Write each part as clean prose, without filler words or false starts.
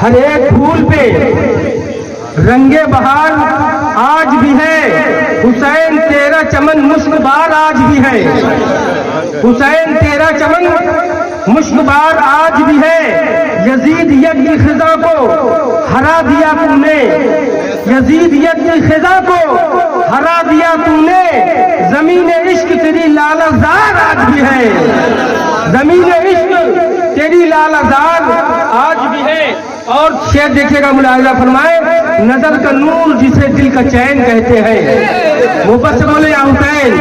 ہر ایک پھول پہ رنگ بہار آج بھی ہے، حسین تیرا چمن مشک بار آج بھی ہے، حسین تیرا چمن مشک بار آج بھی ہے، یزید یک خزاں کو ہرا دیا تم نے، یزید یک خزاں کو ہرا دیا تم نے، زمین عشق تیری لالہ زار آج بھی ہے، زمین عشق تیری لالہ زار آج بھی ہے۔ اور شعر دیکھیے گا، ملاحظہ فرمائے، نظر کا نور جسے دل کا چین کہتے ہیں، وہ بس بولے یا حسین،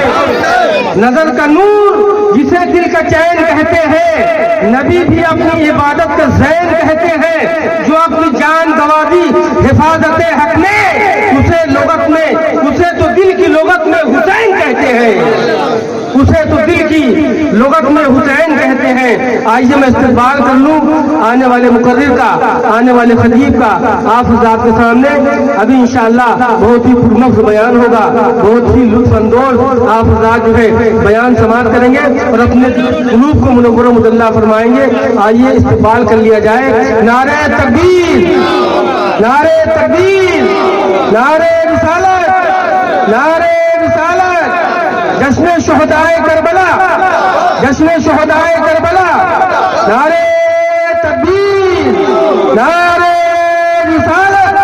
نظر کا نور جسے دل کا چین کہتے ہیں، نبی بھی اپنی عبادت کا زین کہتے ہیں، جو اپنی جان گنوا دی حفاظت حق نے، اسے لغت میں، اسے تو دل کی لغت میں حسین کہتے ہیں، اسے تو دل کی لغت میں حسین کہتے ہیں۔ آئیے میں استقبال کر لوں آنے والے مقرر کا، آنے والے خطیب کا، آپ حضرات کے سامنے ابھی انشاءاللہ بہت ہی پرنفس بیان ہوگا، بہت ہی لطف اندوز آپ حضرات جو ہے بیان سماعت کریں گے اور اپنے قلوب کو منور و مدلہ فرمائیں گے۔ آئیے استقبال کر لیا جائے۔ نعرہ تکبیر، نعرہ تکبیر، نعرہ رسالت، نعرہ رسالت، جشن شہدائے کربلا، جشن شہدائے کربلا، نعرہ تکبیر، نعرہ رسالت۔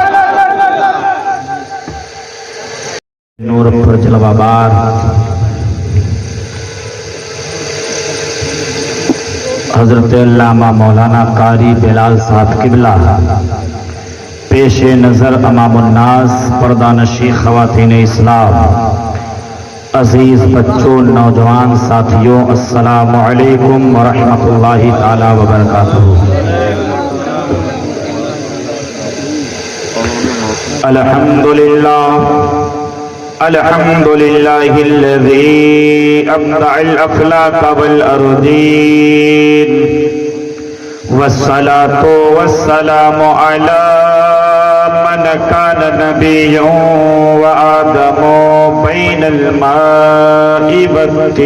نور پر جلوہ بار حضرت علامہ مولانا قاری بلال صاحب قبلہ پیش نظر امام الناس، پردہ نشین خواتین اسلام، عزیز بچوں، نوجوان ساتھیوں، السلام علیکم ورحمۃ اللہ تعالی وبرکاتہ۔ الحمد للہ الذی ابدع الافلاک والارضین، والصلاة والسلام علی من کان نبی وآدم بین الماء والطین،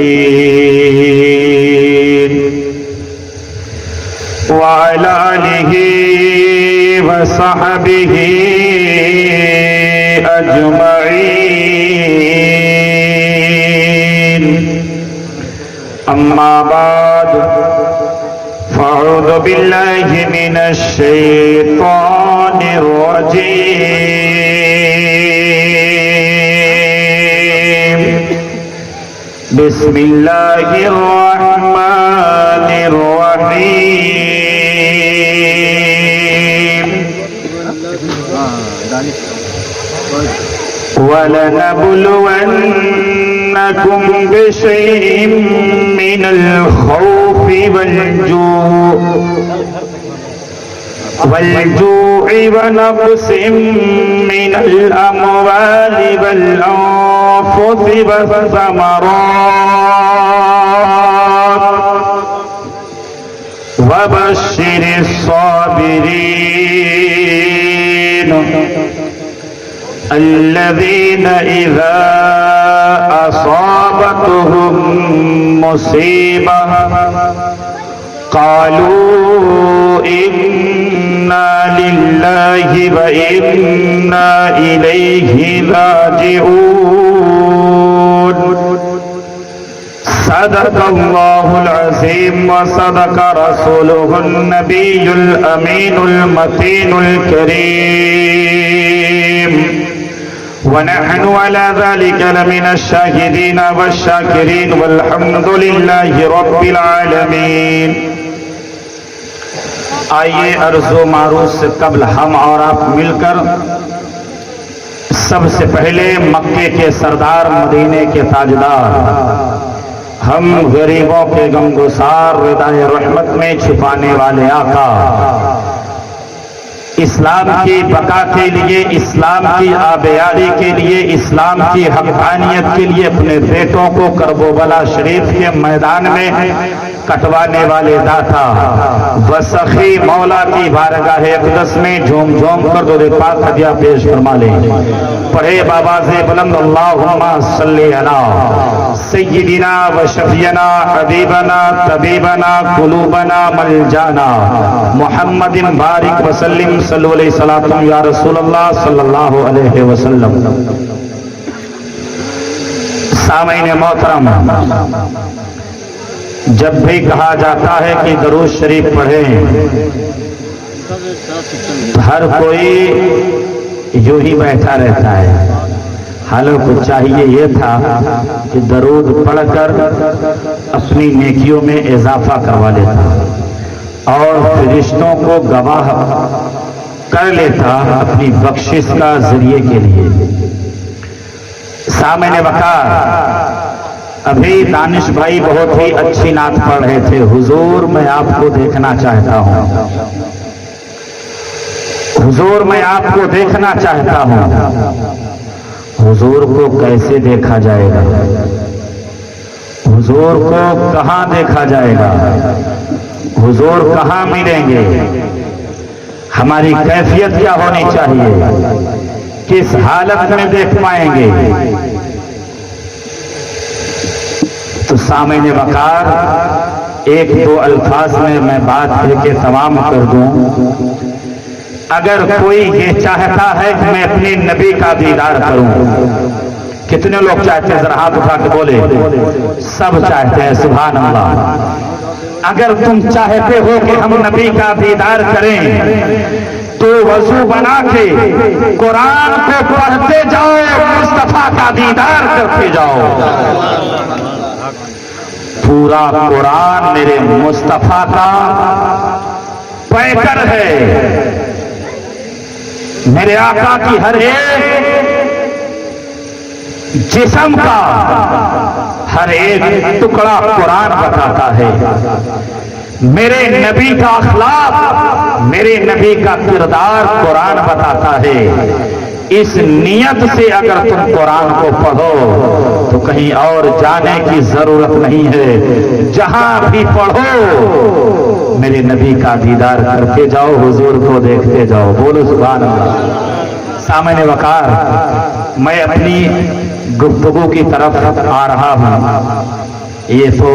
وعلى آلہ وصحبہ اجمعین، اما بعد فاعوذ باللہ من الشیطان الرجیم، بسم اللہ الرحمن الرحیم، وَلَنَبْلُوَنَّكُمْ بِشَيْءٍ مِّنَ الْخَوْفِ وَالْجُوعِ وَنَقْصٍ مِّنَ الْأَمْوَالِ وَالْأَنفُسِ وَالثَّمَرَاتِ وَبَشِّرِ الصَّابِرِينَ الذين إذا أصابتهم مصيبة قالوا إنا لله وإنا إليه راجعون۔ صدق الله العظيم وصدق رسوله النبي الأمين المتين الكريم، ونحن على ذلك لمن الشاهدين والشاكرين، والحمد لله رب العالمين۔ آئیے عرض و معروض سے قبل ہم اور آپ مل کر سب سے پہلے مکے کے سردار، مدینے کے تاجدار، ہم غریبوں کے غمگسار، ردائے رحمت میں چھپانے والے آقا اسلام کی بقا کے لیے، اسلام کی آبیاری کے لیے، اسلام کی حقانیت کے لیے اپنے بیٹوں کو کربلا شریف کے میدان میں کٹوانے والے داتا وسخی مولا کی بارگاہ اقدس میں جھوم جھوم کر درود پاک ہدیہ پیش فرما لیں۔ پڑھے بآواز بلند اللہم صلی علی سیدنا و شفیعنا حبیبنا طبیبنا قلوبنا ملجانا محمد بارک وسلم صلو علیہ الصلاۃ یا رسول اللہ صلی اللہ علیہ وسلم۔ سامعین محترم، جب بھی کہا جاتا ہے کہ درود شریف پڑھیں، ہر کوئی یوں ہی بیٹھا رہتا ہے، حالانکہ چاہیے یہ تھا کہ درود پڑھ کر اپنی نیکیوں میں اضافہ کروا لیتا اور فرشتوں کو گواہ کر لیتا اپنی بخشش کا ذریعے کے لیے۔ سامعین وقار، ابھی دانش بھائی بہت ہی اچھی نعت پڑھ رہے تھے۔ حضور میں آپ کو دیکھنا چاہتا ہوں، حضور میں آپ کو دیکھنا چاہتا ہوں۔ حضور کو کیسے دیکھا جائے گا؟ حضور کو کہاں دیکھا جائے گا؟ حضور کہاں ملیں گے؟ ہماری کیفیت کیا ہونی چاہیے؟ کس حالت میں دیکھ پائیں گے؟ تو سامعین وقار، ایک دو الفاظ میں بات کر کے تمام کر دوں۔ اگر کوئی یہ چاہتا ہے کہ میں اپنے نبی کا دیدار کروں، کتنے لوگ چاہتے ہیں؟ ذرا ہاتھ اٹھا کے بولے۔ سب چاہتے ہیں، سبحان اللہ۔ اگر تم چاہتے ہو کہ ہم نبی کا دیدار کریں تو وضو بنا کے قرآن کو پڑھتے جاؤ، مصطفیٰ کا دیدار کرتے جاؤ۔ پورا قرآن میرے مصطفیٰ کا پیکر ہے، میرے آقا کی ہر ایک جسم کا ہر ایک ٹکڑا قرآن بتاتا ہے۔ میرے نبی کا اخلاق، میرے نبی کا کردار قرآن بتاتا ہے۔ اس نیت سے اگر تم قرآن کو پڑھو تو کہیں اور جانے کی ضرورت نہیں ہے، جہاں بھی پڑھو میرے نبی کا دیدار کرتے جاؤ، حضور کو دیکھتے جاؤ۔ بولو سبحان اللہ۔ سامعین وقار، میں اپنی گفتگو کی طرف آ رہا ہوں۔ یہ تو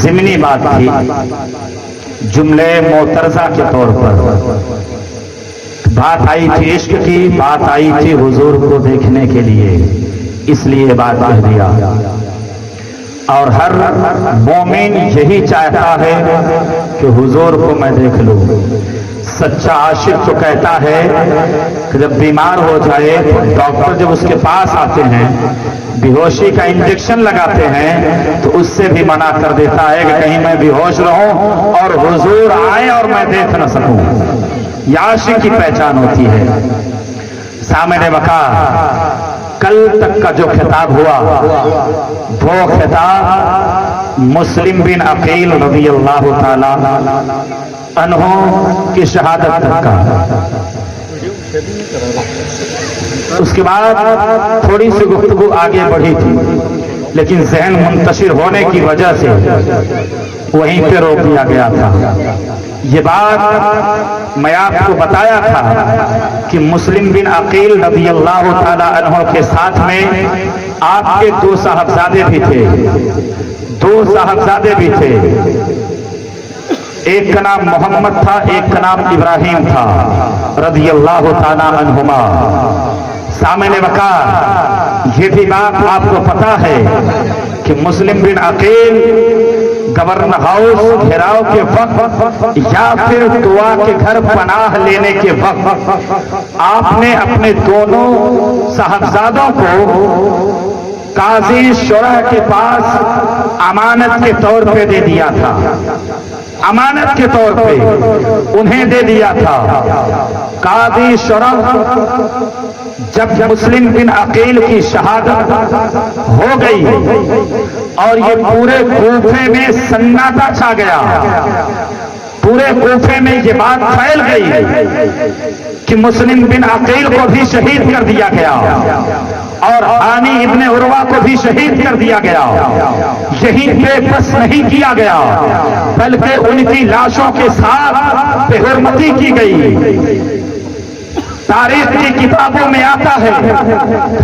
ضمنی بات تھی، جملے معترضہ کے طور پر بات آئی تھی، عشق کی بات آئی تھی حضور کو دیکھنے کے لیے، اس لیے بات کہہ دیا۔ اور ہر مومن یہی چاہتا ہے کہ حضور کو میں دیکھ لوں۔ سچا عاشق تو کہتا ہے کہ جب بیمار ہو جائے تو ڈاکٹر جب اس کے پاس آتے ہیں، بے ہوشی کا انجیکشن لگاتے ہیں تو اس سے بھی منع کر دیتا ہے کہ کہیں میں بے ہوش رہوں اور حضور آئے اور میں دیکھ نہ سکوں۔ یہ عاشق کی پہچان ہوتی ہے۔ سامعین وقار، کل تک کا جو خطاب ہوا وہ خطاب مسلم بن عقیل رضی اللہ تعالی عنہ کی شہادت تک کا۔ اس کے بعد تھوڑی سی گفتگو آگے بڑھی تھی، لیکن ذہن منتشر ہونے کی وجہ سے وہیں پہ روک دیا گیا تھا۔ یہ بات میں آپ کو بتایا تھا کہ مسلم بن عقیل رضی اللہ تعالی عنہ کے ساتھ میں آپ کے دو صاحبزادے بھی تھے، دو صاحبزادے بھی تھے۔ ایک کا نام محمد تھا، ایک کا نام ابراہیم تھا رضی اللہ تعالی عنہما۔ سامعین وقار، یہ بھی بات آپ کو پتا ہے کہ مسلم بن عقیل گورنر ہاؤس گھیراؤ کے وقت یا پھر دعا کے گھر پناہ لینے کے وقت آپ نے اپنے دونوں صاحبزادوں کو قاضی شرح کے پاس امانت کے طور پہ دے دیا تھا، امانت کے طور پہ انہیں دے دیا تھا۔ قاضی شرح جب مسلم بن عقیل کی شہادت ہو گئی اور یہ پورے کوفے میں سناٹا چھا گیا، پورے کوفے میں یہ بات پھیل گئی کہ مسلم بن عقیل کو بھی شہید کر دیا گیا اور ہانی ابن عروہ کو بھی شہید کر دیا گیا. یہیں پہ بس نہیں کیا گیا بلکہ ان کی لاشوں کے ساتھ بے حرمتی کی گئی. تاریخ کی کتابوں میں آتا ہے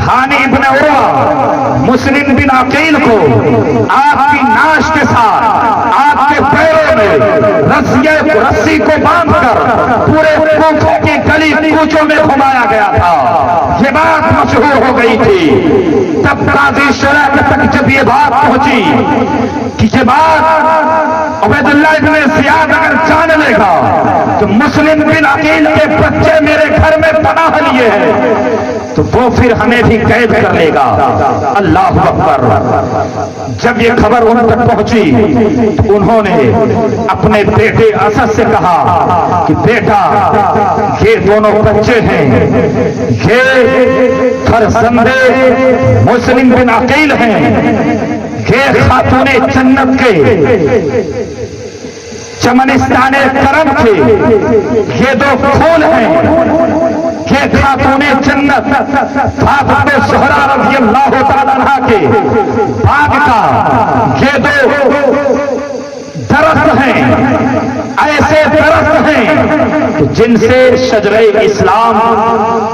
ہانی ابن عروہ مسلم بن عقیل کو آپ کی ناش کے ساتھ آپ کے پیروں میں رسی کو باندھ کر پورے کوفے کی گلی کوچوں میں گھمایا گیا تھا. یہ بات مشہور ہو گئی تھی. تب قاضی شرح تک جب یہ بات پہنچی کہ یہ بات عبید اللہ ابن زیاد اگر جان لے گا تو مسلم بن عقیل کے بچے میرے گھر میں پناہ لیے ہیں تو وہ پھر ہمیں بھی قید کر لے گا. اللہ اکبر. جب یہ خبر ان تک پہنچی تو انہوں نے اپنے بیٹے اسد سے کہا کہ بیٹا یہ دونوں بچے ہیں یہ فرزند مسلم بن عقیل ہیں یہ خاتون جنت کے چمنستان کرم کے یہ دو پھول ہیں یہ خاتون جنت فاطمہ زہرا رضی اللہ تعالیٰ عنہا کے باغ کا یہ دو درخت ہیں. ایسے درخت ہیں جن سے شجرہ اسلام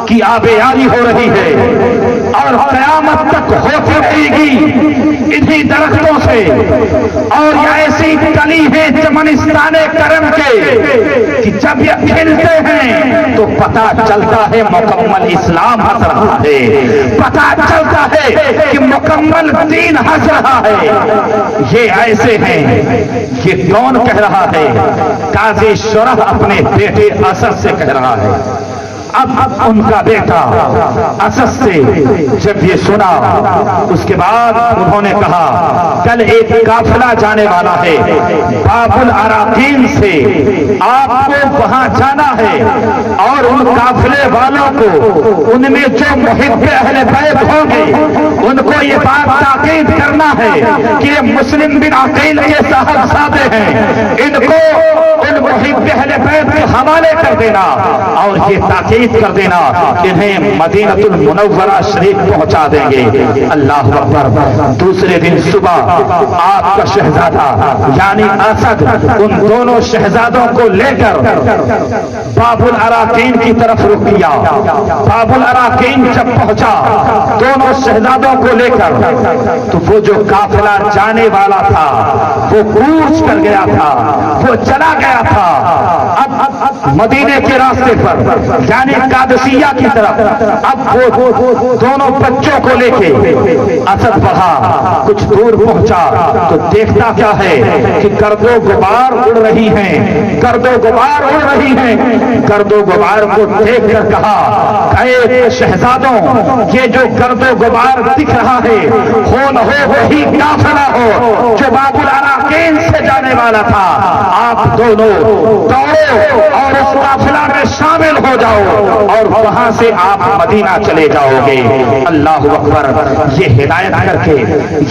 کی آبیاری ہو رہی ہے اور قیامت تک ہوتی رہے گی انہی درختوں سے. اور یہ ایسی کلی ہے چمنستان کرم کے کہ جب یہ کھلتے ہیں تو پتہ چلتا ہے مکمل اسلام ہنس رہا ہے, پتہ چلتا ہے کہ مکمل دین ہنس رہا ہے. یہ ایسے ہیں. یہ کون کہہ رہا ہے؟ قاضی شرح اپنے بیٹے اسد سے کہہ رہا ہے. اب ان کا بیٹا اسد سے جب یہ سنا اس کے بعد انہوں نے کہا کل ایک قافلہ جانے والا ہے باب الاراقین سے, آپ کو وہاں جانا ہے اور ان قافلے والوں کو ان میں جو محب اہل بیت ہوں گے ان کو یہ بات تاکید کرنا ہے کہ یہ مسلم بن عقیل کے صاحبزادے ہیں, ان کو ان محب اہل بیت کے حوالے کر دینا اور یہ تاکید کر دینا انہیں مدینہ المنورہ شریف پہنچا دیں گے. اللہ اکبر. دوسرے دن صبح آپ کا شہزادہ یعنی اسد ان دونوں شہزادوں کو لے کر باب الاراقین کی طرف رخ کیا. باب الاراقین جب پہنچا دونوں شہزادوں کو لے کر تو وہ جو قافلہ جانے والا تھا وہ کوچ کر گیا تھا, وہ چلا گیا تھا. اب مدینے کے راستے پر یعنی قادسیہ کی طرف اب وہ دونوں بچوں کو لے کے اسد بڑھا. کچھ دور پہنچا تو دیکھتا کیا ہے کہ گرد و غبار اڑ رہی ہیں, گرد و غبار اڑ رہی ہیں. گرد و غبار کو دیکھ کر کہا اے شہزادوں یہ جو گرد و غبار دکھ رہا ہے ہو نہ ہو وہی قافلہ ہو جو باب الاراقین سے جانے والا تھا. آپ دونوں دوڑو اور اس قافلہ میں شامل ہو جاؤ اور وہاں سے آپ مدینہ چلے جاؤ گے. اللہ اکبر. یہ ہدایت کر کے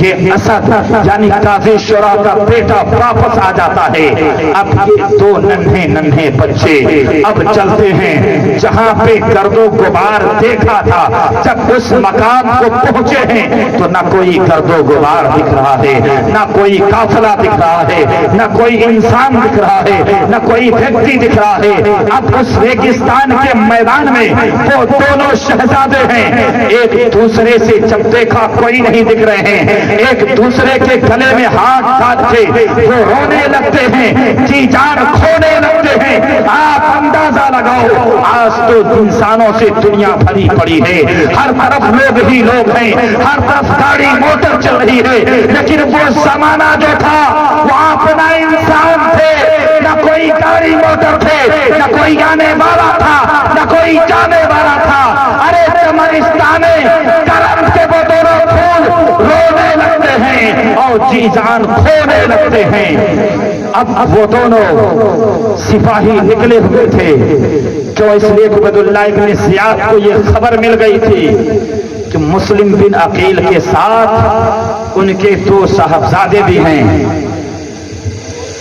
یہ اسد یعنی قاضی شرح کا بیٹا واپس آ جاتا ہے. اب یہ دو ننھے ننھے بچے اب چلتے ہیں جہاں پہ گرد و غبار دیکھا تھا. جب اس مقام کو پہنچے ہیں تو نہ کوئی گرد و غبار دکھ رہا ہے, نہ کوئی قافلہ دکھ رہا ہے, نہ کوئی انسان دکھ رہا ہے, نہ کوئی ویکتی دکھ رہا ہے. اب اس ریگستان کے میدان میں وہ دونوں شہزادے ہیں. ایک دوسرے سے جب دیکھا کوئی نہیں دکھ رہے ہیں, ایک دوسرے کے گلے میں ہاتھ ڈال کے وہ رونے لگتے ہیں, جی جان کھونے لگتے ہیں. آپ اندازہ لگاؤ آج تو انسانوں سے دنیا بھری پڑی ہے, ہر طرف لوگ ہی لوگ ہیں, ہر طرف گاڑی موٹر چل رہی ہے, لیکن وہ زمانہ جو تھا وہ اپنا انسان تھے, نہ کوئی گاڑی موٹر تھے, نہ کوئی آنے والا تھا, نہ کوئی جانے والا تھا. ارے چمنستان کرم کے وہ دونوں پھول رونے لگتے ہیں اور جی جان کھونے لگتے ہیں. اب وہ دونوں سپاہی نکلے ہوئے تھے جو اس لیے عبید اللہ ابن زیاد کو یہ خبر مل گئی تھی کہ مسلم بن عقیل کے ساتھ ان کے دو صاحبزادے بھی ہیں.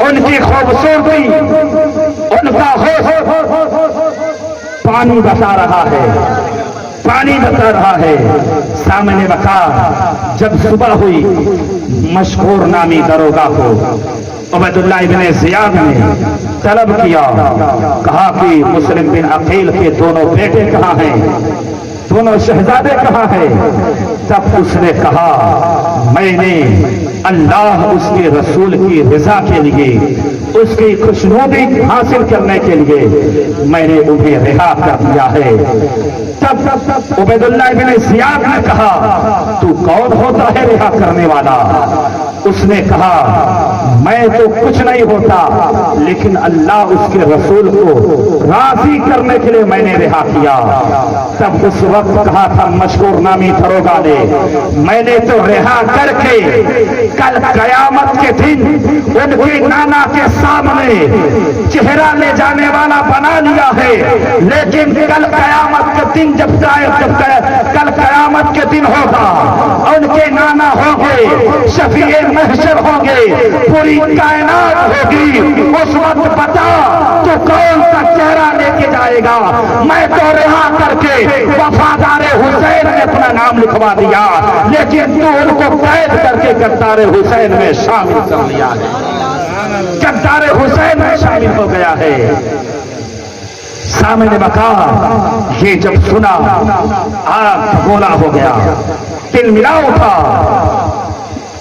ان کی خوبصورتی، ان کا حسن پانی بتا رہا ہے، پانی بتا رہا ہے۔ سامنے بکا جب صبح ہوئی، مشکور نامی دروگا کو عبید اللہ بن زیاد نے طلب کیا، کہا کہ مسلم بن عقیل کے دونوں بیٹے کہاں ہیں، دونوں شہزادے کہاں ہیں؟ تب اس نے کہا میں نے اللہ اس کے رسول کی رضا کے لیے، اس کی خوشنودی حاصل کرنے کے لیے میں نے انہیں رہا کر دیا ہے۔ تب عبید اللہ بن زیاد نے کہا تو کون ہوتا ہے رہا کرنے والا؟ اس نے کہا میں تو کچھ نہیں ہوتا، لیکن اللہ اس کے رسول کو راضی کرنے کے لیے میں نے رہا کیا۔ تب اس وقت کہا تھا مشکور نامی دروگا نے میں نے تو رہا کر کے کل قیامت کے دن ان کے نانا کے سامنے چہرہ لے جانے والا بنا لیا ہے، لیکن کل قیامت کے دن جب کل قیامت کے دن ہوگا، ان کے نانا ہوں گے، شفیع محشر ہوں گے، پوری کائنات ہوگی، اس وقت بتا تو کون سا چہرہ لے کے جائے گا؟ میں تو رہا کر کے وفادار حسین نے اپنا نام لکھوا دیا، لیکن تو ان کو قید کر کے گدار حسین میں شامل کر لیا ہے، گدار حسین میں شامل ہو گیا ہے۔ سامنے بکا یہ جب سنا آگ گولا ہو گیا، دل ملا اٹھا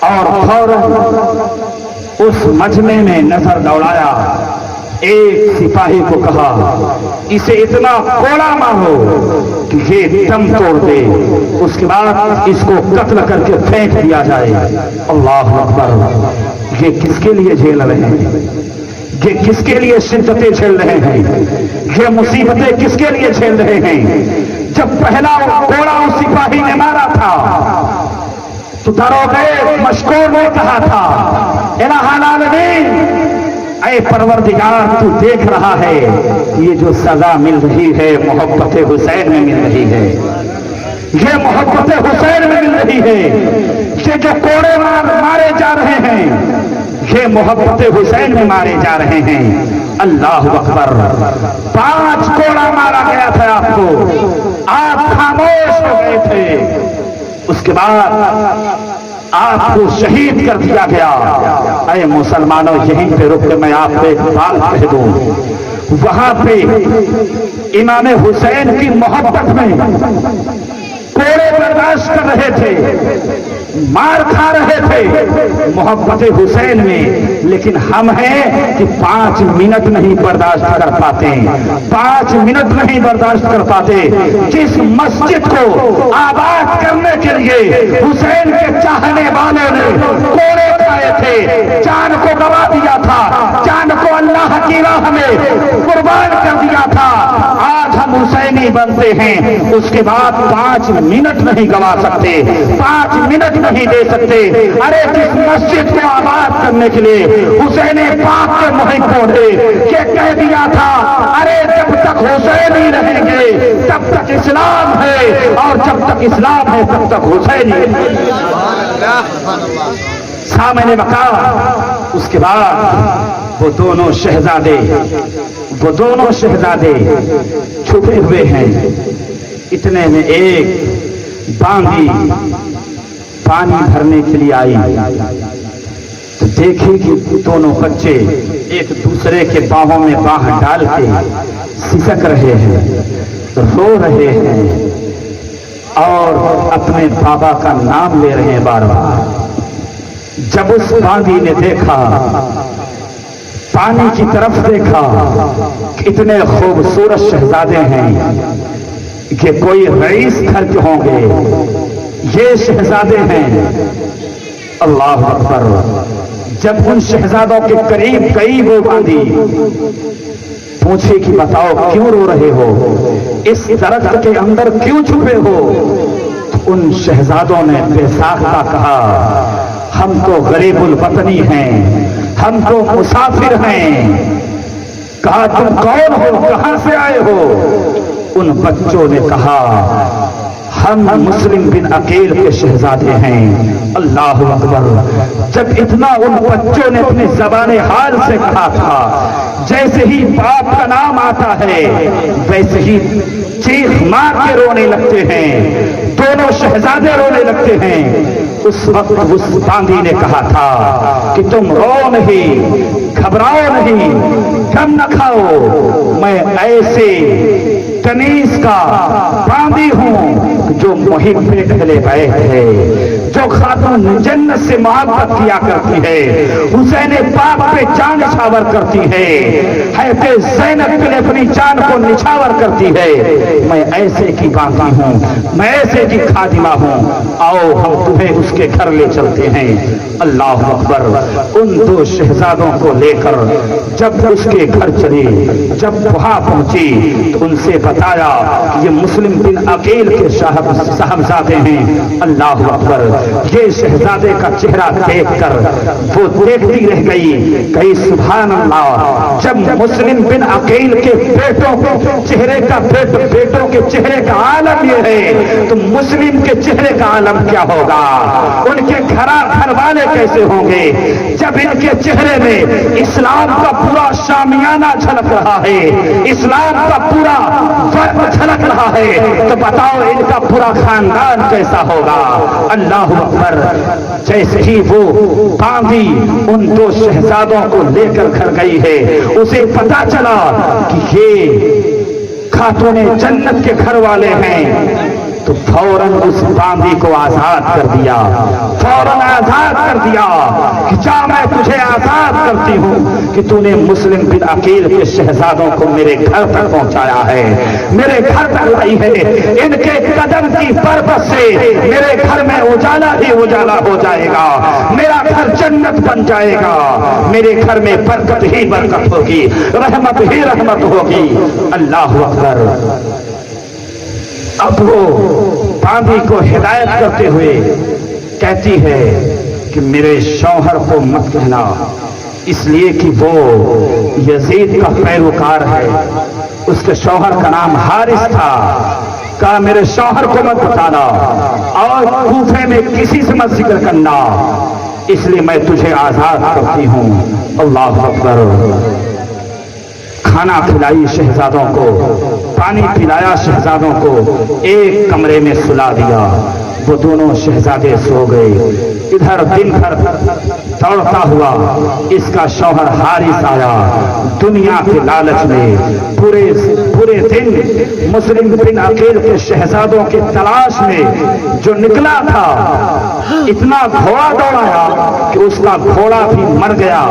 اور فوراً اس مجمع میں نظر دوڑایا۔ ایک سپاہی کو کہا اسے اتنا کوڑا مارو کہ یہ دم توڑ دے، اس کے بعد اس کو قتل کر کے پھینک دیا جائے۔ اللہ اکبر! یہ کس کے لیے جھیل رہے ہیں؟ یہ کس کے لیے شدتیں جھیل رہے ہیں؟ یہ مصیبتیں کس کے لیے جھیل رہے ہیں؟ جب پہلا کوڑا اس سپاہی نے مارا تھا تو دروگے مشکور نے کہا تھا الہ العالمین، اے پروردگار تو دیکھ رہا ہے یہ جو سزا مل رہی ہے محبت حسین میں مل رہی ہے، یہ محبت حسین میں مل رہی ہے، یہ جو کوڑے مارے جا رہے ہیں یہ محبت حسین میں مارے جا رہے ہیں۔ اللہ اکبر! 5 کوڑا مارا گیا تھا آپ کو، آپ خاموش ہو گئے تھے، اس کے بعد آپ کو شہید کر دیا گیا۔ اے مسلمانوں یہیں پہ رک کے میں آپ کو ایک بات کہہ دوں، وہاں پہ امام حسین کی محبت میں کوڑے برداشت کر رہے تھے، مار کھا رہے تھے محبت حسین میں، لیکن ہم ہیں کہ 5 منٹ نہیں برداشت کر پاتے، 5 منٹ نہیں برداشت کر پاتے۔ جس مسجد کو آباد کرنے کے لیے حسین کے چاہنے والوں نے کوڑے کھائے تھے، جان کو گوا دیا تھا، جان کو اللہ کی راہ میں قربان کر دیا تھا، آج ہم حسینی بنتے ہیں، اس کے بعد 5 منٹ نہیں گوا سکتے، 5 منٹ نہیں دے سکتے۔ ارے جس مسجد کو آباد کرنے کے لیے حسین پاک کے محب پڑھے کہ کہہ دیا تھا ارے جب تک حسین ہی رہیں گے تب تک اسلام ہے، اور جب تک اسلام ہے تب تک حسین ہی ہے۔ سامنے بکا اس کے بعد وہ دونوں شہزادے چھپے ہوئے ہیں، اتنے میں ایک بانگی پانی بھرنے کے لیے آئی تو دیکھی کہ دونوں بچے ایک دوسرے کے باہوں میں باہ ڈال کے سسک رہے ہیں، رو رہے ہیں اور اپنے بابا کا نام لے رہے ہیں بار بار۔ جب اس بانگی نے دیکھا، پانی کی طرف دیکھا، اتنے خوبصورت شہزادے ہیں کہ کوئی رئیس گھر کے ہوں گے، یہ شہزادے ہیں۔ اللہ اکبر! جب ان شہزادوں کے قریب گئی وہ باندھی، پوچھے کہ بتاؤ کیوں رو رہے ہو، اس درخت کے اندر کیوں چھپے ہو؟ ان شہزادوں نے بے ساختہ کہا ہم تو غریب الوطنی ہیں، ہم تو مسافر ہیں۔ کہا تم کون ہو، کہاں سے آئے ہو؟ ان بچوں نے کہا ہم مسلم بن عقیل کے شہزادے ہیں۔ اللہ اکبر۔ جب اتنا ان بچوں نے اپنی زبان حال سے کہا تھا، جیسے ہی باپ کا نام آتا ہے ویسے ہی چیخ مار کے رونے لگتے ہیں، دونوں شہزادے رونے لگتے ہیں۔ اس وقت اس باندی نے کہا تھا کہ تم رو نہیں، گھبراؤ نہیں، غم نہ کھاؤ، میں ایسے کنیز کا باندی ہوں جو محب اہل بیت ہے، جو خاتون جنت سے محبت کیا کرتی ہے، حسین پاک پہ جان نچھاور کرتی ہے، حضرت زینب پہ اپنی جان کو نچھاور کرتی ہے۔ میں ایسے کی باندی ہوں، میں ایسے کی خادمہ ہوں، آؤ ہم تمہیں اس کے گھر لے چلتے ہیں۔ اللہ اکبر۔ ان دو شہزادوں کو لے کر جب اس کے گھر چلی، جب وہاں پہنچی تو ان سے بتایا کہ یہ مسلم بن عقیل کے صاحبزادے ہیں۔ اللہ اکبر۔ یہ شہزادے کا چہرہ دیکھ کر وہ دیکھتی رہ گئی، کہیں سبحان اللہ، جب مسلم بن عقیل کے بیٹوں کے چہرے کا عالم یہ ہے تو مسلم کے چہرے کا عالم کیا ہوگا؟ ان کے گھر والے کیسے ہوں گے جب ان کے چہرے میں اسلام کا پورا شامیانہ جھلک رہا ہے، اسلام کا پورا فرق جھلک رہا ہے، تو بتاؤ ان کا پورا خاندان کیسا ہوگا؟ اللہ اکبر۔ جیسے ہی وہ باندی ان دو شہزادوں کو لے کر گھر گئی ہے، اسے پتا چلا کہ یہ خاتون جنت کے گھر والے ہیں، تو فوراً اس باندی کو آزاد کر دیا، فوراً آزاد کر دیا کہ جا میں تجھے آزاد کرتی ہوں کہ تو نے مسلم بن عقیل کے شہزادوں کو میرے گھر تک پہنچایا ہے، میرے گھر تک لائی ہے، ان کے قدم کی برکت سے میرے گھر میں اجالا ہی اجالا ہو جائے گا، میرا گھر جنت بن جائے گا، میرے گھر میں برکت ہی برکت ہوگی، رحمت ہی رحمت ہوگی۔ اللہ اکبر۔ اب وہ باندی کو ہدایت کرتے ہوئے کہتی ہے کہ میرے شوہر کو مت کہنا، اس لیے کہ وہ یزید کا پیروکار ہے۔ اس کے شوہر کا نام حارث تھا۔ کہا میرے شوہر کو مت بتانا اور کوفے میں کسی سے مت ذکر کرنا، اس لیے میں تجھے آزاد کرتی ہوں۔ اللہ اکبر۔ کھانا کھلائی شہزادوں کو، پانی پلایا شہزادوں کو، ایک کمرے میں سلا دیا، وہ دونوں شہزادے سو گئے۔ ادھر دن بھر دوڑتا ہوا اس کا شوہر حارث آیا، دنیا کے لالچ میں پورے دن مسلم بن عقیل کے شہزادوں کی تلاش میں جو نکلا تھا، اتنا گھوڑا دوڑایا کہ اس کا گھوڑا بھی مر گیا،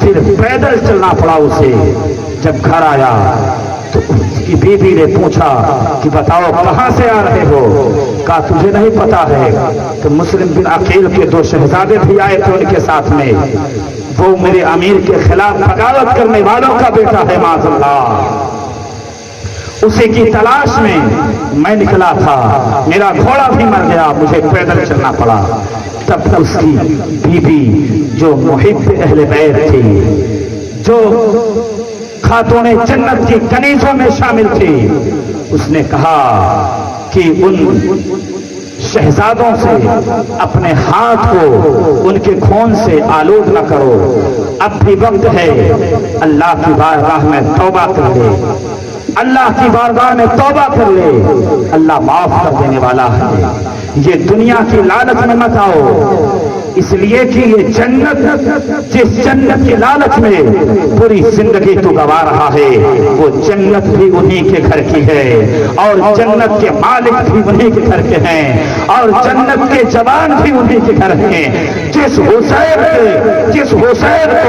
پھر پیدل چلنا پڑا اسے۔ جب گھر آیا تو اس کی بیوی نے پوچھا کہ بتاؤ کہاں سے آ رہے ہو؟ کہا تجھے نہیں پتا ہے کہ مسلم بن عقیل کے دو شہزادے بھی آئے تھے ان کے ساتھ میں، وہ میرے امیر کے خلاف بغاوت کرنے والوں کا بیٹا ہے معاذ اللہ، اسی کی تلاش میں میں نکلا تھا، میرا گھوڑا بھی مر گیا، مجھے پیدل چلنا پڑا۔ تب اس کی بیوی جو محب اہل بیت تھی، جو خاتون جنت کی کنیزوں میں شامل تھی، اس نے کہا کہ ان شہزادوں سے اپنے ہاتھ کو ان کے خون سے آلود نہ کرو، اب بھی وقت ہے، اللہ کی بارگاہ میں توبہ کر لے، اللہ کی بارگاہ میں توبہ کر لے، اللہ معاف کر دینے والا ہے۔ یہ دنیا کی لالچ میں مت آؤ، اس لیے کہ یہ جنت، جس جنت کی لالچ میں پوری زندگی تو گوا رہا ہے، وہ جنت بھی انہی کے گھر کی ہے، اور جنت کے مالک بھی انہی کے گھر کے ہیں، اور جنت کے جوان بھی انہی کے گھر ہیں۔ جس حسین کو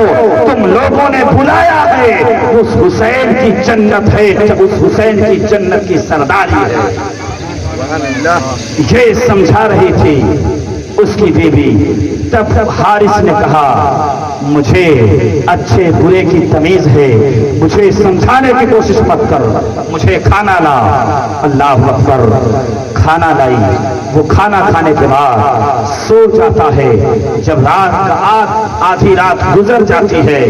تم لوگوں نے بلایا ہے، اس حسین کی جنت ہے، اس حسین کی جنت کی سرداری ہے۔ یہ سمجھا رہی تھی اس کی بیوی۔ تب حارث نے کہا مجھے اچھے برے کی تمیز ہے، مجھے سمجھانے کی کوشش مت کر، مجھے کھانا لا۔ اللہ اکبر۔ کھانا لائی، وہ کھانا کھانے کے بعد سو جاتا ہے۔ جب رات کا آدھی رات گزر جاتی ہے،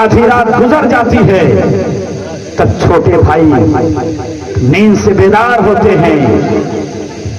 آدھی رات گزر جاتی ہے، تب چھوٹے بھائی نیند سے بیدار ہوتے ہیں،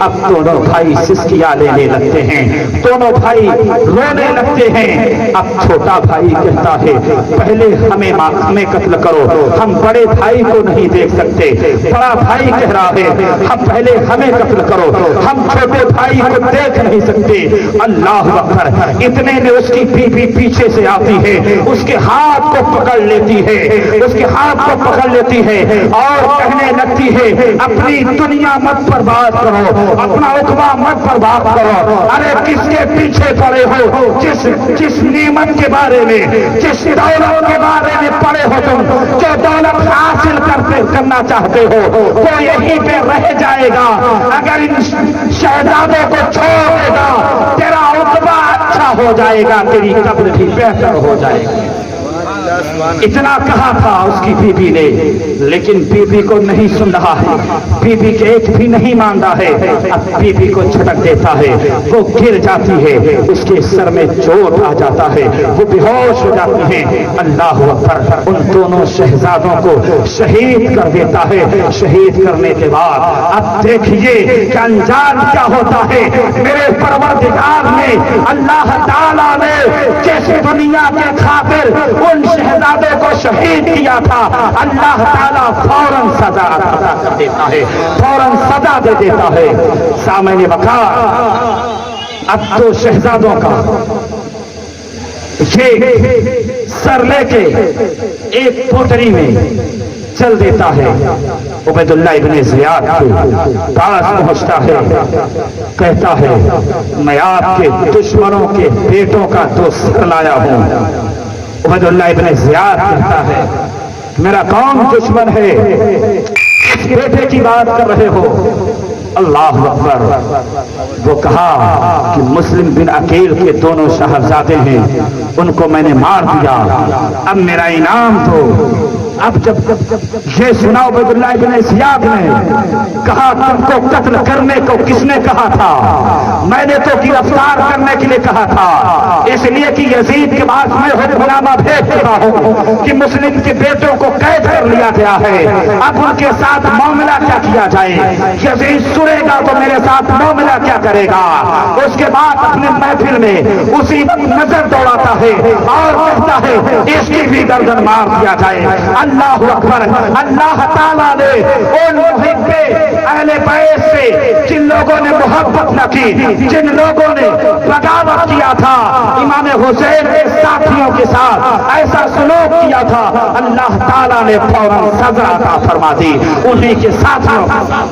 اب دونوں بھائی سسکیاں لینے لگتے ہیں, دونوں بھائی رونے لگتے ہیں. اب چھوٹا بھائی کہتا ہے پہلے ہمیں قتل کرو, ہم بڑے بھائی کو نہیں دیکھ سکتے. بڑا بھائی کہہ رہا ہے ہم پہلے ہمیں قتل کرو, ہم چھوٹے بھائی کو دیکھ نہیں سکتے. اللہ اکبر. اتنے میں اس کی بیوی پیچھے سے آتی ہے, اس کے ہاتھ کو پکڑ لیتی ہے, اس کے ہاتھ کو پکڑ لیتی ہے اور کہنے لگتی ہے اپنی دنیا مت برباد کرو, اپنا عقبہ مت برباد کرو. ارے کس کے پیچھے پڑے ہو؟ جس نعمت کے بارے میں, جس دولت کے بارے میں پڑے ہو تم, جو دولت حاصل کرنا چاہتے ہو وہ یہیں پہ رہ جائے گا. اگر ان شہزادوں کو چھوڑ دے گا تیرا عقبہ اچھا ہو جائے گا, تیری قبر بھی بہتر ہو جائے گی. اتنا کہا تھا اس کی بیوی نے, لیکن بیوی کو نہیں سن رہا ہے, بیوی کے ایک بھی نہیں مان رہا ہے. اب بیوی کو جھٹک دیتا ہے, وہ گر جاتی ہے, اس کے سر میں چوٹ آ جاتا ہے, وہ بے ہوش ہو جاتی ہیں. اللہ اکبر. ان دونوں شہزادوں کو شہید کر دیتا ہے. شہید کرنے کے بعد اب دیکھیے کہ انجام کیا ہوتا ہے. میرے پروردگار نے, اللہ تعالیٰ نے جس دنیا کے خاطر ان شہزادوں کو شہید کیا تھا, اللہ تعالیٰ فوراً سزا عطا کر دیتا ہے, فوراً سزا دے دیتا ہے. سامعین وقار, اب تو شہزادوں کا یہ سر لے کے ایک پوٹری میں چل دیتا ہے. عبید اللہ ابن زیاد کے پاس پہنچتا ہے, کہتا ہے میں آپ کے دشمنوں کے بیٹوں کا تو سر لایا ہوں. عبید اللہ ابن زیاد کہتا ہے میرا کون دشمن ہے, اس بیٹے کی بات کر رہے ہو؟ اللہ اکبر. وہ کہا کہ مسلم بن عقیل کے دونوں صاحبزادے ہیں, ان کو میں نے مار دیا, اب میرا انعام دو. اب جب یہ سنا عبید اللہ ابن زیاد نے کہا تم کو قتل کرنے کو کس نے کہا تھا؟ میں نے تو گرفتار کرنے کے لیے کہا تھا, اس لیے کہ یزید کے پاس میں حکم نامہ بھیج چکا ہوں کہ مسلم کے بیٹوں کو قید کر لیا گیا ہے, اب ان کے ساتھ معاملہ کیا کیا جائے؟ یزید سنے گا تو میرے ساتھ معاملہ کیا کرے گا؟ اس کے بعد اپنے محفل میں اسی نظر دوڑاتا ہے اور کہتا ہے اس کی بھی گردن مار دیا جائے. اللہ اکبر. اللہ تعالیٰ نے ان محب اہل بیت سے جن لوگوں نے محبت نہ کی, جن لوگوں نے بغاوت کیا تھا, امام حسین کے ساتھیوں کے ساتھ ایسا سلوک کیا تھا, اللہ تعالیٰ نے فوراً سزا عطا فرما دی انہی کے ساتھیوں کے ساتھ.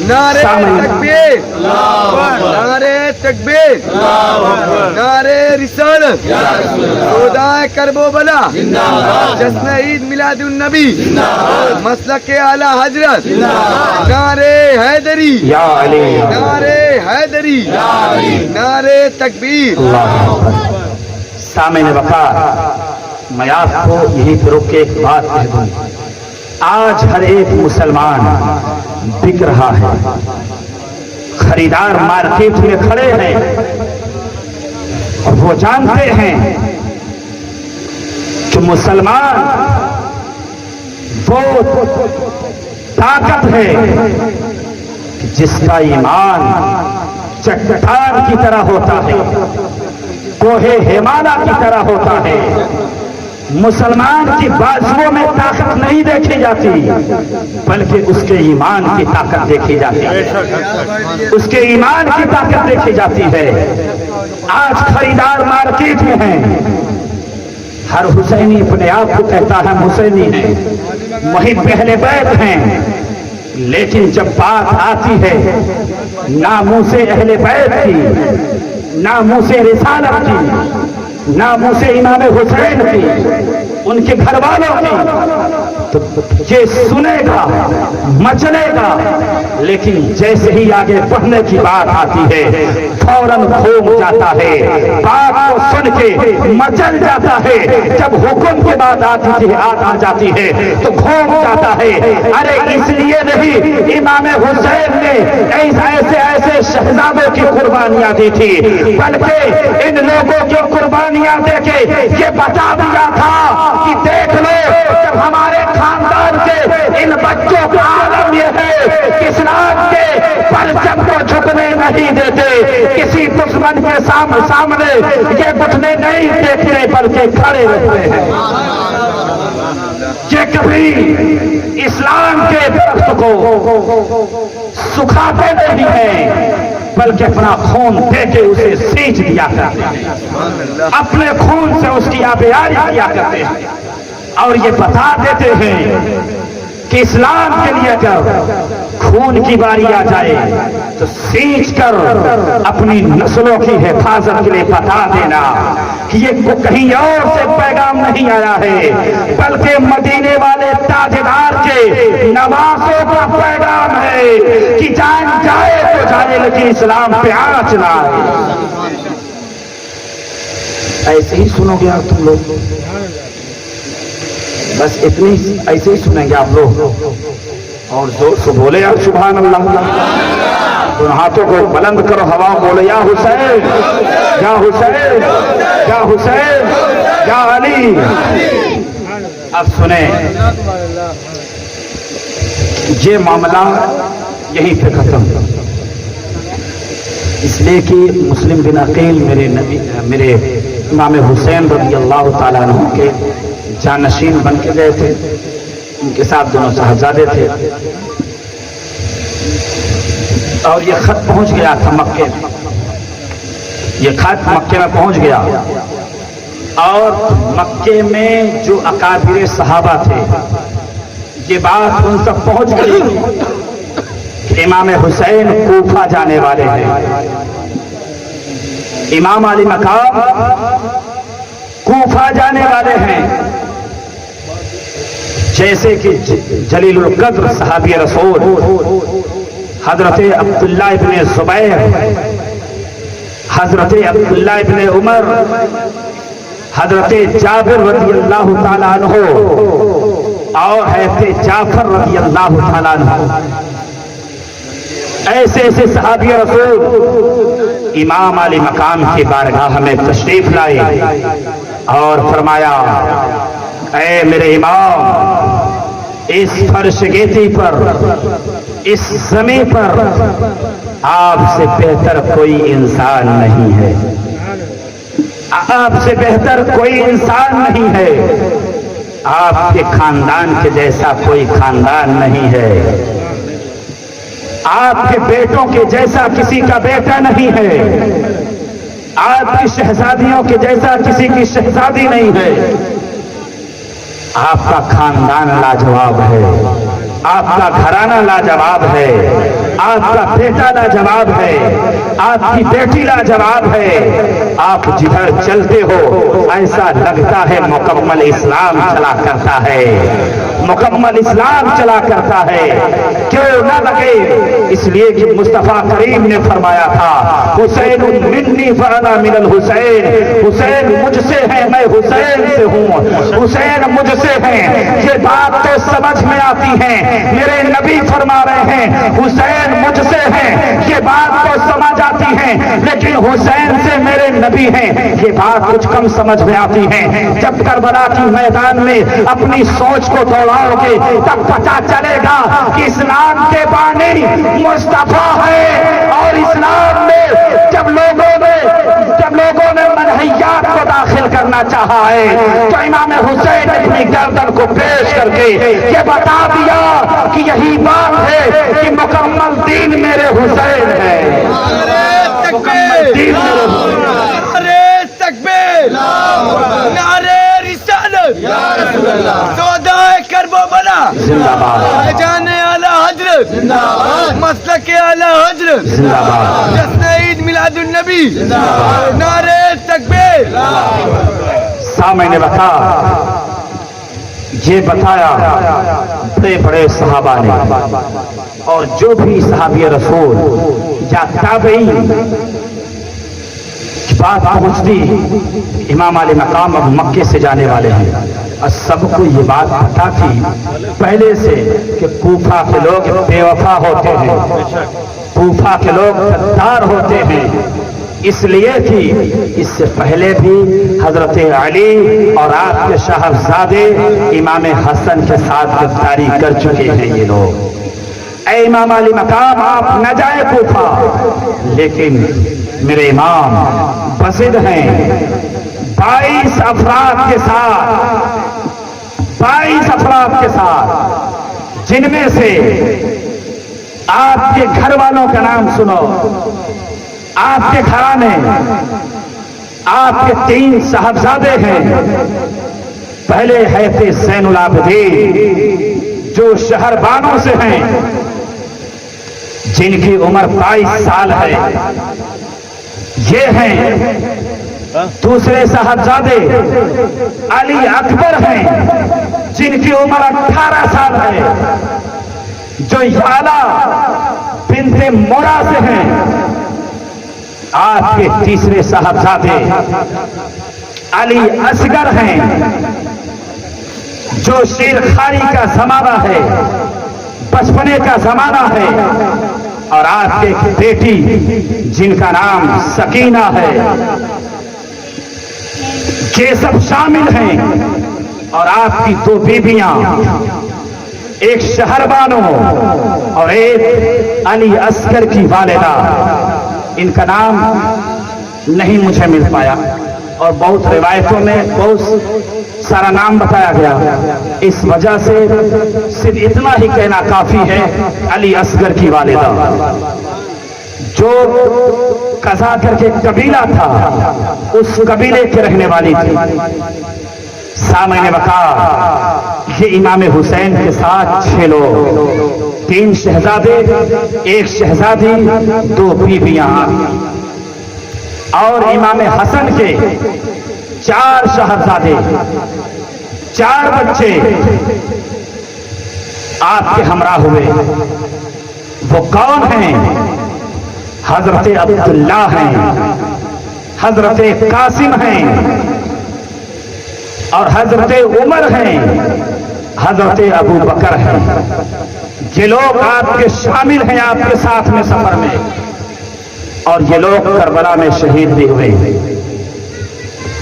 نعرے تکبیر, نعرے تکبیر, نعرے رسالت, خدائے کرب و بلا, جشن عید میلاد النبی, مسلک اعلی حضرت, نعرے حیدری, نعرے حیدری, نعرے تکبیر. سامعین وقار, میں آپ کو یہی پر رک کے ایک بات کہہ دوں. آج ہر ایک مسلمان بک رہا ہے, خریدار مارکیٹ میں کھڑے ہیں اور وہ جانتے ہیں کہ مسلمان وہ طاقت ہے کہ جس کا ایمان چٹان کی طرح ہوتا ہے, کوہ ہمالیہ کی طرح ہوتا ہے. مسلمان کی بازوؤں میں طاقت نہیں دیکھی جاتی بلکہ اس کے ایمان کی طاقت دیکھی جاتی ہے, اس کے ایمان کی طاقت دیکھی جاتی ہے. آج خریدار مارکیٹ میں ہیں, ہر حسینی اپنے آپ کو کہتا ہے حسینی ہے, محب اہل بیت ہیں, لیکن جب بات آتی ہے ناموس اہل بیت کی, ناموس رسالت کی, ناموس امام حسین کی, ان کے گھر والوں کی, تو یہ سنے گا, مچلے گا, لیکن جیسے ہی آگے بڑھنے کی بات آتی ہے فوراً گھوم جاتا ہے, بات کو سن کے مچل جاتا ہے. جب حکم کی بات آ جاتی ہے تو گھوم جاتا ہے. ارے اس لیے نہیں, امام حسین نے ایسے شہزادوں کی قربانیاں دی تھی, بلکہ ان لوگوں کی قربانیاں دے کے یہ بتا دیا تھا کہ دیکھ لو جب ہمارے خاندان کے ان بچوں کا عالم یہ ہے کہ اسلام کے پرچم کو جھکنے نہیں دیتے، کسی دشمن کے سامنے یہ گھٹنے نہیں دیکھتے بلکہ کھڑے رہتے ہیں، یہ کبھی اسلام کے درخت کو سکھاتے نہیں ہیں بلکہ اپنا خون دے کے اسے سینچ دیا کرتے ہیں، اپنے خون سے اس کی آبیاری کیا کرتے ہیں، اور یہ بتا دیتے ہیں کہ اسلام کے لیے اگر خون کی باری آ جائے تو سینچ کر اپنی نسلوں کی حفاظت کے لیے بتا دینا کہ یہ کہیں اور سے پیغام نہیں آیا ہے بلکہ مدینے والے تاجدار کے نوازوں کا پیغام ہے کہ جان جائے تو جائے لیکن اسلام پہ آنچ نہ آئے۔ ایسے ہی سنو گے آپ تم لوگ، بس اتنی ایسے ہی سنیں گے آپ لوگ، اور زور سے بولے یا سبحان اللہ، دونوں ہاتھوں کو بلند کرو، ہوا بولے یا حسین یا حسین یا حسین یا علی۔ اب سنیں، یہ معاملہ یہیں پہ ختم، اس لیے کہ مسلم بن عقیل میرے امام حسین رضی اللہ تعالیٰ عنہ کے جانشین بن کے گئے تھے، ان کے ساتھ دونوں صاحبزادے تھے، اور یہ خط پہنچ گیا تھا مکے میں، یہ خط مکے میں پہنچ گیا، اور مکے میں جو اکابر صحابہ تھے یہ بات ان تک پہنچ گئی کہ امام حسین کوفہ جانے والے ہیں، امام علی مقام کوفہ جانے والے ہیں، جیسے کہ جلیل القدر صحابی رسول حضرت عبداللہ ابن زبیر، حضرت عبداللہ ابن عمر، حضرت جابر رضی اللہ تعالیٰ عنہ اور حضرت جعفر رضی اللہ تعالیٰ عنہ، ایسے ایسے صحابی رسول امام علی مقام کی بارگاہ میں تشریف لائے اور فرمایا، اے میرے امام، اس فرش گیتی پر، اس زمین پر آپ سے بہتر کوئی انسان نہیں ہے، آپ سے بہتر کوئی انسان نہیں ہے، آپ کے خاندان کے جیسا کوئی خاندان نہیں ہے، آپ کے بیٹوں کے جیسا کسی کا بیٹا نہیں ہے، آپ کی شہزادیوں کے جیسا کسی کی شہزادی نہیں ہے، آپ کا خاندان لاجواب ہے، آپ کا گھرانہ لاجواب ہے، آپ کا بیٹا لاجواب ہے، آپ کی بیٹی لاجواب ہے، آپ جدھر چلتے ہو ایسا لگتا ہے مکمل اسلام چلا کرتا ہے، مکمل اسلام چلا کرتا ہے، کیوں نہ لگے، اس لیے کہ مصطفیٰ کریم نے فرمایا تھا، حسین منی فانا من الحسین، حسین مجھ سے ہے میں حسین سے ہوں، حسین مجھ سے ہیں، یہ بات تو سمجھ میں آتی ہے، میرے نبی فرما رہے ہیں حسین مجھ سے ہیں، یہ بات تو سمجھ آتی ہے، لیکن حسین سے میرے نبی ہیں، یہ بات کچھ کم سمجھ میں آتی ہے۔ جب کربلا کی میدان میں اپنی سوچ کو دوڑاؤ گے تب پتہ چلے گا کہ اسلام کے بانی مصطفیٰ ہے، اور اسلام میں جب لوگوں نے منہیات کو داخل کرنا چاہا ہے تو امام حسین اپنی گردن کو پیش کر کے یہ بتا دیا کہ یہی بات ہے کہ مکمل دین میرے حسین ہے، مکمل دین میرے حسین ہے۔ نعرے تکبیر، نعرے رسالت، سودائے کرب و بلا، زندہ باد، جان اعلی حضرت، مسلک اعلی حضرت، جشن عید میلاد النبی، نعرے تکبیر۔ سامنے نے بتا یہ بتایا بڑے بڑے صحابہ نے، اور جو بھی صحابی رسول یا تابعین بات پہنچتی امام علی مقام اب مکے سے جانے والے ہیں، اور سب کو یہ بات پتا تھی پہلے سے کہ کوفہ کے لوگ بے وفا ہوتے ہیں، کوفہ کے لوگ غدار ہوتے ہیں، اس لیے کہ اس سے پہلے بھی حضرت علی اور آپ کے صاحبزادے امام حسن کے ساتھ گرفتاری کر چکے ہیں یہ لوگ۔ اے امام علی مقام، آپ نہ جائے کوفہ، لیکن میرے امام بزد ہیں 22 افراد کے ساتھ، 22 افراد کے ساتھ، جن میں سے آپ کے گھر والوں کا نام سنو، آپ کے گھرانے، آپ کے 3 صاحبزادے ہیں۔ پہلے ہے تھے زین العابدین جو شہر بانوں سے ہیں، جن کی عمر 22 سال ہے، یہ ہیں۔ دوسرے صاحبزادے علی اکبر ہیں، جن کی عمر 18 سال ہے، جو یالا بنت مورا سے ہیں۔ آپ کے تیسرے صاحبزادے علی اصغر ہیں، جو شیر خاری کا زمانہ ہے، بچپنے کا زمانہ ہے، اور آپ کی ایک بیٹی جن کا نام سکینہ ہے۔ یہ سب شامل ہیں، اور آپ کی 2 بیویاں، ایک شہر بانو اور ایک علی اصغر کی والدہ۔ ان کا نام نہیں مجھے مل پایا، اور بہت روایتوں میں بہت سارا نام بتایا گیا، اس وجہ سے صرف اتنا ہی کہنا کافی ہے، علی اصغر کی والدہ، جو قضا کر کے قبیلہ تھا، اس قبیلے کے رہنے والی تھی۔ سامعین وقار، یہ امام حسین کے ساتھ 6 لوگ، 3 شہزادے، 1 شہزادی، 2 بیویاں، اور امام حسن کے 4 صاحبزادے، 4 بچے آپ کے ہمراہ ہوئے۔ وہ کون ہیں؟ حضرت عبداللہ ہیں، حضرت قاسم ہیں، اور حضرت عمر ہیں، حضرت ابو بکر ہیں۔ یہ لوگ آپ کے شامل ہیں، آپ کے ساتھ میں سفر میں، اور یہ لوگ کربلا میں شہید بھی ہوئے۔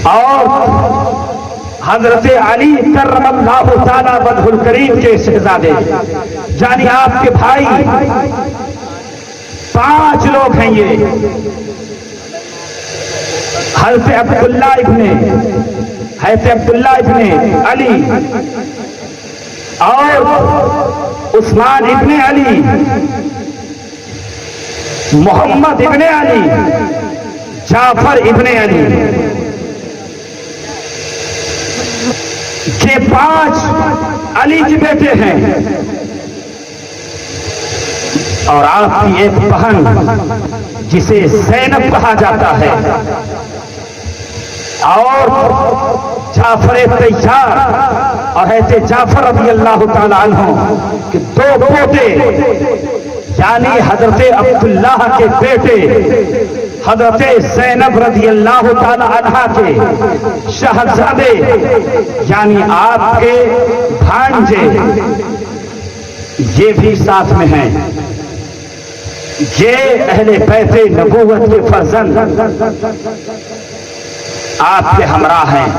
اور حضرت علی کرم اللہ تعالی وجہ الکریم کے شہزادے، یعنی آپ کے بھائی 5 لوگ ہیں یہ۔ حضرت عبداللہ ابن علی، اور عثمان ابن علی، محمد ابن علی، جعفر ابن علی، یہ 5 علی کے بیٹے ہیں۔ اور آپ کی ایک بہن جسے زینب کہا جاتا ہے، اور جعفر طیار اور حضرت جعفر رضی اللہ تعالی عنہ کے 2 پوتے، یعنی حضرت عبداللہ کے بیٹے حضرت زینب رضی اللہ تعالی عنہ کے شہزادے، یعنی آپ کے بھانجے، یہ بھی ساتھ میں ہیں۔ یہ اہل بیت نبوت کے فرزند آپ کے ہمراہ ہیں،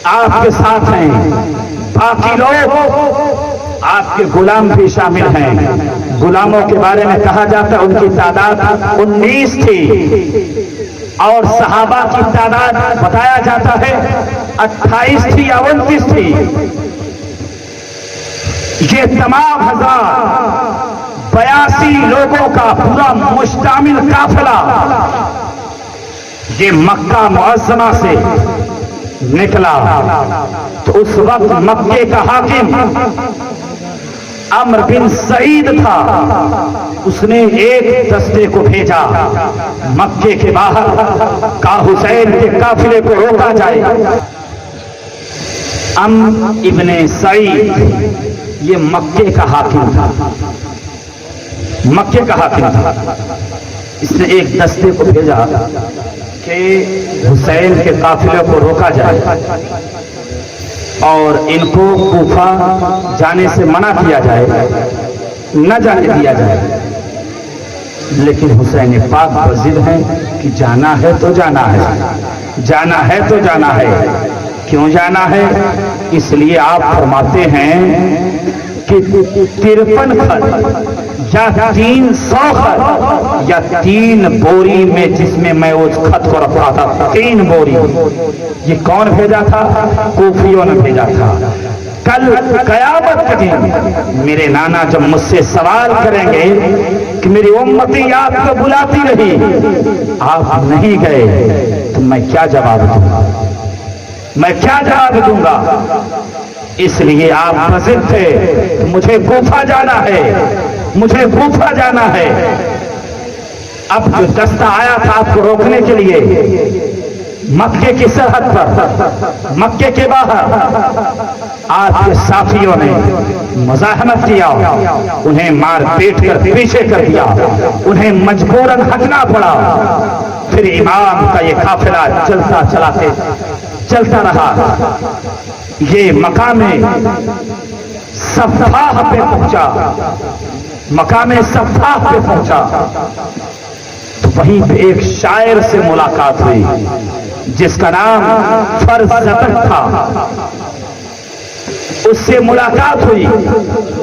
آپ کے ساتھ ہیں۔ باقی لوگ آپ کے غلام بھی شامل ہیں۔ غلاموں کے بارے میں کہا جاتا ہے ان کی تعداد 19 تھی، اور صحابہ کی تعداد بتایا جاتا ہے 28 تھی یا 29 تھی۔ یہ تمام 1082 لوگوں کا پورا مشتمل قافلہ یہ مکہ معظمہ سے نکلا، تو اس وقت مکے کا حاکم عمرو بن سعید تھا۔ اس نے ایک دستے کو بھیجا مکے کے باہر، کہا حسین کے قافلے کو روکا جائے۔ عمرو ابن سعید یہ مکے کا حاکم تھا، مکے کا حاکم تھا۔ اس نے ایک دستے کو بھیجا کہ حسین کے قافلے کو روکا جائے اور ان کو کوفہ جانے سے منع کیا جائے، نہ جانے دیا جائے۔ لیکن حسین پاک بضد ہیں کہ جانا ہے تو جانا ہے، جانا ہے تو جانا ہے۔ کیوں جانا ہے؟ اس لیے آپ فرماتے ہیں کہ 53 خط یا 300 خط یا 3 بوری میں، جس میں میں اس خط کو رکھا تھا 3 بوری، یہ کون بھیجا تھا؟ کوفیوں نے بھیجا تھا۔ کل قیامت کے دن میرے نانا جب مجھ سے سوال کریں گے کہ میری امتی آپ کو بلاتی رہی، آپ نہیں گئے، تو میں کیا جواب دوں گا؟ میں کیا جواب دوں گا؟ اس لیے آپ بضد تھے کہ مجھے کوفہ جانا ہے، مجھے کوفہ جانا ہے۔ اب جو دستہ آیا تھا آپ کو روکنے کے لیے مکے کی سرحد پر، مکے کے باہر، آپ کے ساتھیوں نے مزاحمت کیا، انہیں مار پیٹ کر پیچھے کر دیا، انہیں مجبوراً ہٹنا پڑا۔ پھر امام کا یہ قافلہ چلتا رہا، یہ مقام صفاح پہ پہنچا، مقام صفاح پہ پہنچا تو وہیں پہ ایک شاعر سے ملاقات ہوئی جس کا نام فرزدق تھا۔ اس سے ملاقات ہوئی،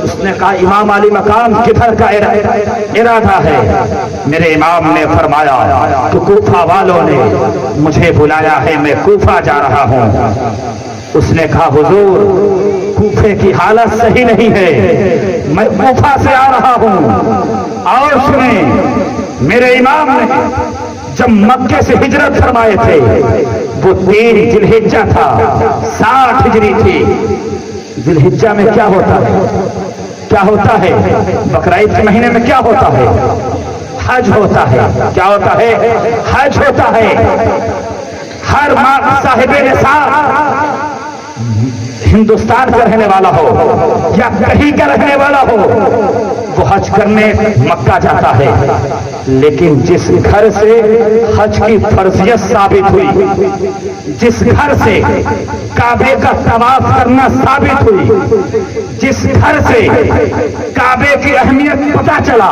اس نے کہا امام علی مقام کدھر کا ارادہ ہے؟ میرے امام نے فرمایا کہ کوفہ والوں نے مجھے بلایا ہے، میں کوفہ جا رہا ہوں۔ اس نے کہا حضور کوفے کی حالت صحیح نہیں ہے، میں کوفہ سے آ رہا ہوں۔ اور سنیں، میرے امام نے جب مکے سے ہجرت فرمائے تھے وہ 3 ذی الحجہ تھا، 60 ہجری تھی۔ ذی الحجہ میں کیا ہوتا ہے؟ کیا ہوتا ہے؟ بقرعید کے مہینے میں کیا ہوتا ہے؟ حج ہوتا ہے۔ کیا ہوتا ہے؟ حج ہوتا ہے۔ ہر ماہ صاحب نصاب ہندوستان کا رہنے والا ہو یا کہیں کا رہنے والا ہو، وہ حج کرنے مکہ جاتا ہے۔ لیکن جس گھر سے حج کی فرضیت ثابت ہوئی، جس گھر سے کعبے کا طواف کرنا ثابت ہوئی، جس گھر سے کعبے کی اہمیت پتہ چلا،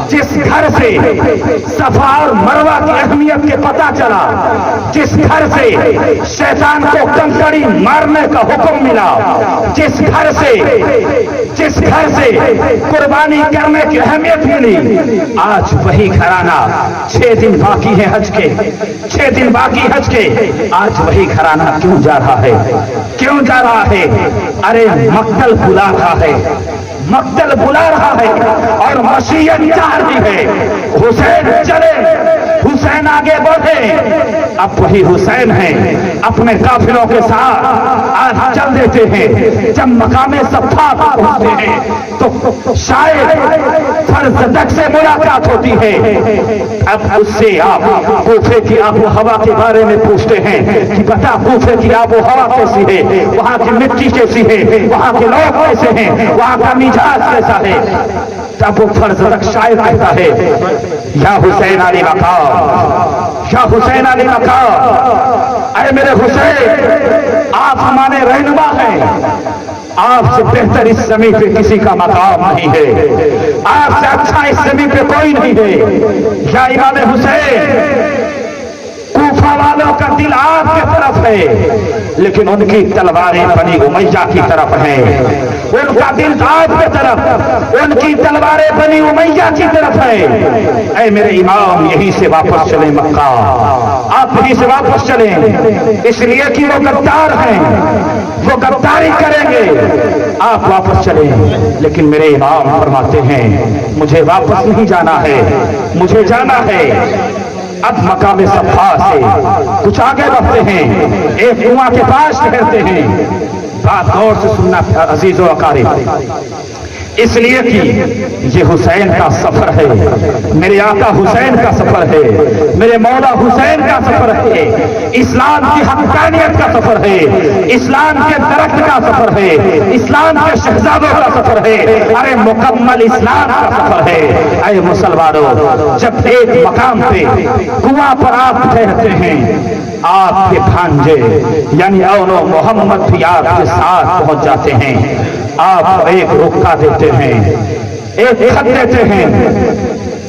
جس گھر سے صفا اور مروہ کی اہمیت کے پتہ چلا، جس گھر سے شیطان کو کنکڑی مارنے کا حکم ملا، جس گھر سے قربانی کرنے کی اہمیت ملی، آج وہی گھرانہ 6 دن باقی ہے حج کے، 6 دن باقی حج کے، آج وہی گھرانہ کیوں جا رہا ہے؟ کیوں جا رہا ہے؟ ارے مقتل بلا رہا ہے، مقتل بلا رہا ہے اور مشیت چاہ رہی ہے حسین چلے، حسین آگے بڑھے۔ اب وہی حسین ہیں اپنے قافلوں کے ساتھ آج چل دیتے ہیں۔ جب مقام صفا پہنچتے ہیں تو شاید فرزدق سے ملاقات ہوتی ہے۔ اب اس سے آپ کوفے کی آب و ہوا کے بارے میں پوچھتے ہیں کہ بتا کوفے کی آب و ہوا کیسی ہے، وہاں کی مٹی کیسی ہے، وہاں کے لوگ کیسے ہیں، وہاں کا مزاج کیسا ہے؟ تب وہ فرزدق شاعر کہتا ہے یا حسین علی مقام، یا حسین علی مقام، اے میرے حسین آپ ہمارے رہنما ہیں، آپ سے بہتر اس زمین پہ کسی کا مقام نہیں ہے، آپ سے اچھا اس زمین پہ کوئی نہیں ہے۔ یا امام حسین کوفہ والوں کا دل آپ کی طرف ہے لیکن ان کی تلواریں بنی امیہ کی طرف ہیں، ان کا دل آپ کی طرف، ان کی تلواریں بنی امیہ کی طرف ہے۔ اے میرے امام یہیں سے واپس چلیں مکہ، آپ یہیں سے واپس چلیں، اس لیے کہ وہ غدار ہیں، وہ غداری کریں گے، آپ واپس چلیں۔ لیکن میرے امام فرماتے ہیں مجھے واپس نہیں جانا ہے، مجھے جانا ہے۔ اب مقام صفا سے کچھ آگے بڑھتے ہیں، ایک کنواں کے پاس ٹھہرتے ہیں۔ بات غور سے سننا عزیز و اقارب، اس لیے کہ یہ حسین کا سفر ہے، میرے آقا حسین کا سفر ہے، میرے مولا حسین کا سفر ہے، اسلام کی حقانیت کا سفر ہے، اسلام کے درخت کا سفر ہے، اسلام کے شہزادوں کا سفر ہے، ارے مکمل اسلام کا سفر ہے۔ اے مسلمانوں، جب ایک مقام پہ کنواں پر آپ ٹھہرتے ہیں، آپ کے بھانجے یعنی اولو محمد بھی آپ کے ساتھ پہنچ جاتے ہیں۔ آپ ایک رکا دیتے ہیں، ایک خط دیتے ہیں،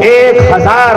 1000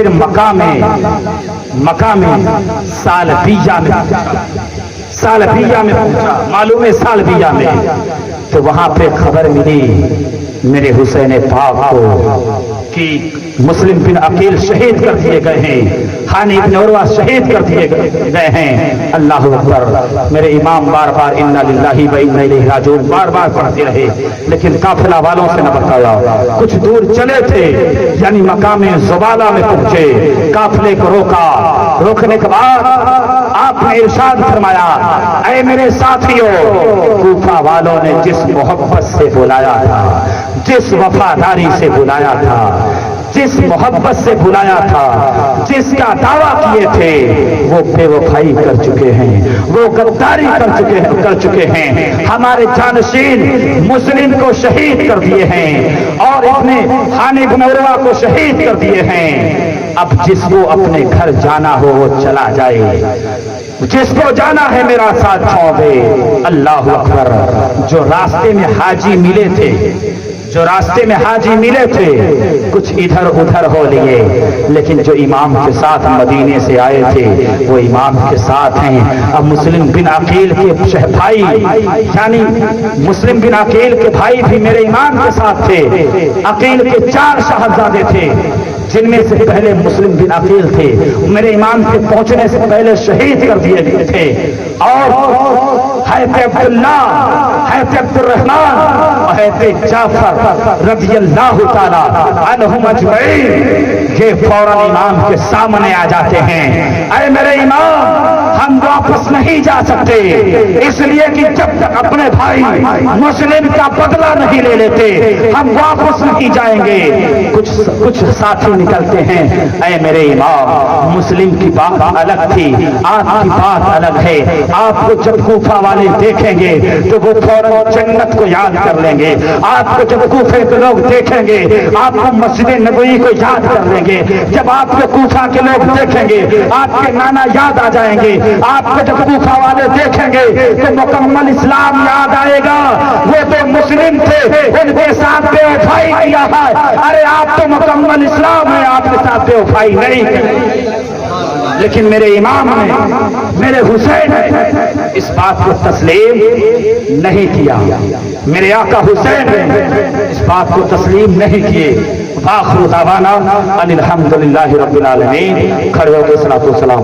پھر مکہ میں سالبیہ میں پہنچا، معلوم ہے سالبیہ میں، تو وہاں پہ خبر ملی میرے حسین پاک کو کہ مسلم بن عقیل شہید کر دیے گئے ہیں، ہانی بن عروہ شہید کر دیے گئے ہیں۔ اللہ اکبر، میرے امام بار بار انا للہ و انا الیہ راجعون بار بار پڑھتے رہے، لیکن قافلہ والوں سے نہ بتایا۔ کچھ دور چلے تھے، یعنی مقام زبالہ میں پہنچے، قافلے کو روکا، روکنے کے بعد آپ نے ارشاد فرمایا، اے میرے ساتھیوں، کوفہ والوں نے جس محبت سے بلایا تھا، جس وفاداری سے بلایا تھا، جس محبت سے بلایا تھا، جس کا دعویٰ کیے تھے، وہ بے وفائی کر چکے ہیں، وہ غداری کر چکے ہیں، ہمارے جانشین مسلم کو شہید کر دیے ہیں اور اپنے ہانی بن عروہ کو شہید کر دیے ہیں۔ اب جس کو اپنے گھر جانا ہو وہ چلا جائے، جس کو جانا ہے میرا ساتھ چھوڑ دے۔ اللہ اکبر، جو راستے میں حاجی ملے تھے کچھ ادھر ادھر ہو لیے، لیکن جو امام کے ساتھ مدینے سے آئے تھے وہ امام کے ساتھ ہیں۔ اب مسلم بن عقیل کے بھائی، یعنی مسلم بن عقیل کے بھائی بھی میرے امام کے ساتھ تھے۔ عقیل کے 4 شاہزادے تھے، جن میں سے پہلے مسلم بن عقیل تھے، میرے امام کے پہنچنے سے پہلے شہید کر دیے گئے تھے، اور حضرت عبداللہ، حضرت عبد الرحمن اور حضرت جعفر رضی اللہ تعالی عنہم اجمعین یہ فوراً امام کے سامنے آ جاتے ہیں۔ اے میرے امام، ہم واپس نہیں جا سکتے، اس لیے کہ جب تک اپنے بھائی مسلم کا بدلہ نہیں لے لیتے ہم واپس نہیں جائیں گے۔ کچھ ساتھی نکلتے ہیں، اے میرے امام، مسلم کی بات الگ تھی، آپ کی بات الگ ہے، آپ کو جب کوفہ والے دیکھیں گے تو وہ فوراً جنت کو یاد کر لیں گے، آپ کو جب کوفے کے لوگ دیکھیں گے آپ کو مسجد نبوی کو یاد کر لیں گے، جب آپ کو کوفہ کے لوگ دیکھیں گے آپ کے نانا یاد آ جائیں گے، آپ کو جب کوفہ والے دیکھیں گے تو مکمل اسلام یاد آئے گا، وہ تو مسلم تھے ان کے ساتھ بے وفائی کیا ہے، ارے آپ تو مکمل اسلام ہے، آپ کے ساتھ بے وفائی نہیں کی۔ لیکن میرے امام نے، میرے حسین نے اس بات کو تسلیم نہیں کیا، میرے آقا حسین نے اس بات کو تسلیم نہیں کیے۔ آخر دعوانا ان الحمدللہ رب العالمین، کھڑے ہو کے صلاۃ و سلام۔